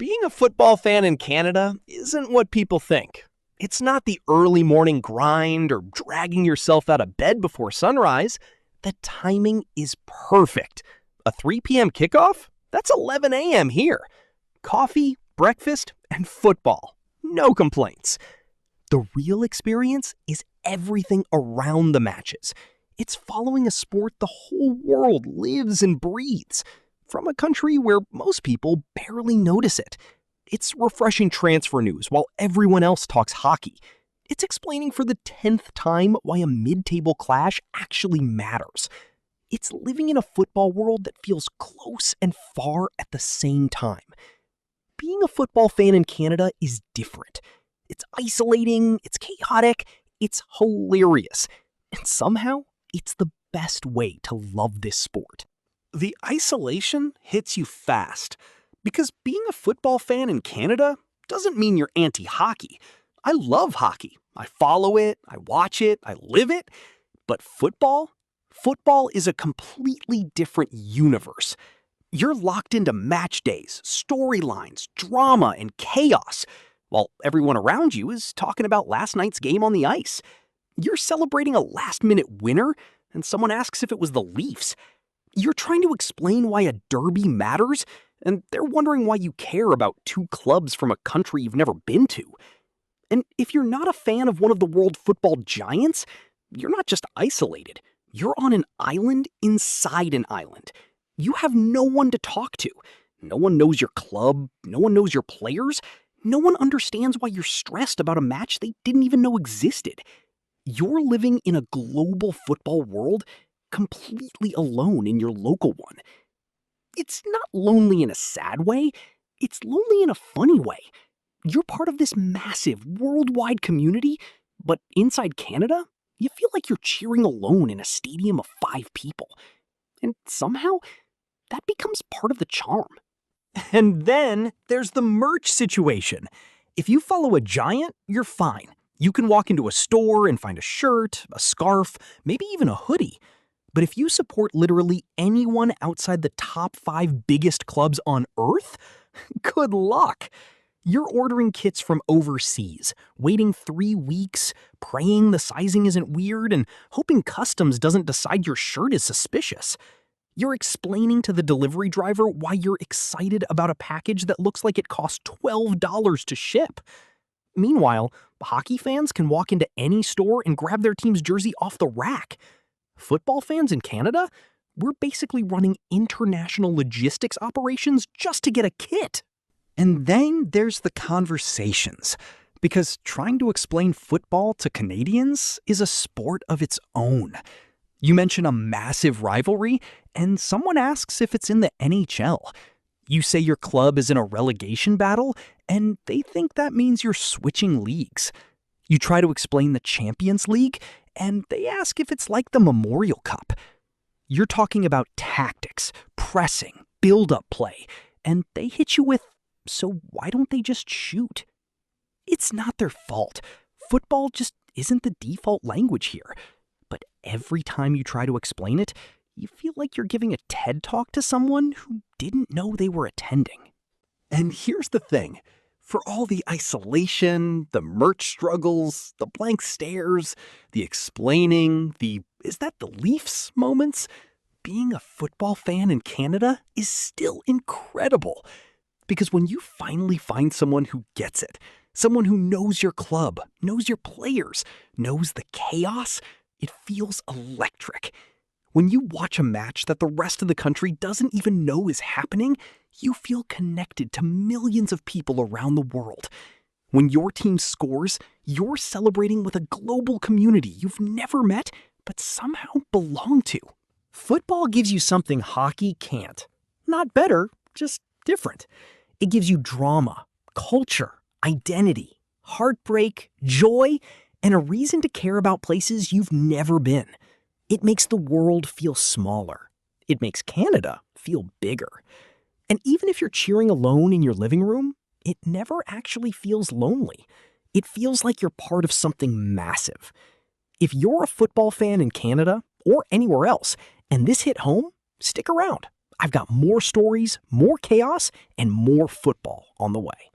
Being a football fan in Canada isn't what people think. It's not the early morning grind or dragging yourself out of bed before sunrise. The timing is perfect. A 3 p.m. kickoff? That's 11 a.m. here. Coffee, breakfast, and football. No complaints. The real experience is everything around the matches. It's following a sport the whole world lives and breathes, from a country where most people barely notice it. It's refreshing transfer news while everyone else talks hockey. It's explaining for the 10th time why a mid-table clash actually matters. It's living in a football world that feels close and far at the same time. Being a football fan in Canada is different. It's isolating, it's chaotic, it's hilarious, and somehow it's the best way to love this sport. The isolation hits you fast, because being a football fan in Canada doesn't mean you're anti-hockey. I love hockey. I follow it, I watch it, I live it. But football is a completely different universe. You're locked into match days, storylines, drama, and chaos, while everyone around you is talking about last night's game on the ice. You're celebrating a last-minute winner, and someone asks if it was the Leafs. You're trying to explain why a derby matters, and they're wondering why you care about two clubs from a country you've never been to. And if you're not a fan of one of the world football giants, you're not just isolated. You're on an island inside an island. You have no one to talk to. No one knows your club. No one knows your players. No one understands why you're stressed about a match they didn't even know existed. You're living in a global football world completely alone in your local one. It's not lonely in a sad way. It's lonely in a funny way. You're part of this massive worldwide community, but inside Canada, you feel like you're cheering alone in a stadium of 5 people. And somehow, that becomes part of the charm. And then there's the merch situation. If you follow a giant, you're fine. You can walk into a store and find a shirt, a scarf, maybe even a hoodie. But if you support literally anyone outside the top 5 biggest clubs on Earth, good luck. You're ordering kits from overseas, waiting 3 weeks, praying the sizing isn't weird, and hoping customs doesn't decide your shirt is suspicious. You're explaining to the delivery driver why you're excited about a package that looks like it costs $12 to ship. Meanwhile, hockey fans can walk into any store and grab their team's jersey off the rack. Football fans in Canada, we're basically running international logistics operations just to get a kit. And then there's the conversations, because trying to explain football to Canadians is a sport of its own. You mention a massive rivalry, and someone asks if it's in the NHL. You say your club is in a relegation battle, and they think that means you're switching leagues. You try to explain the Champions League, and they ask if it's like the Memorial Cup. You're talking about tactics, pressing, build-up play, and they hit you with, so why don't they just shoot? It's not their fault. Football just isn't the default language here. But every time you try to explain it, you feel like you're giving a TED Talk to someone who didn't know they were attending. And here's the thing. For all the isolation, the merch struggles, the blank stares, the explaining, the "is that the Leafs" moments, being a football fan in Canada is still incredible. Because when you finally find someone who gets it, someone who knows your club, knows your players, knows the chaos, it feels electric. When you watch a match that the rest of the country doesn't even know is happening, you feel connected to millions of people around the world. When your team scores, you're celebrating with a global community you've never met, but somehow belong to. Football gives you something hockey can't. Not better, just different. It gives you drama, culture, identity, heartbreak, joy, and a reason to care about places you've never been. It makes the world feel smaller. It makes Canada feel bigger. And even if you're cheering alone in your living room, it never actually feels lonely. It feels like you're part of something massive. If you're a football fan in Canada or anywhere else, and this hit home, stick around. I've got more stories, more chaos, and more football on the way.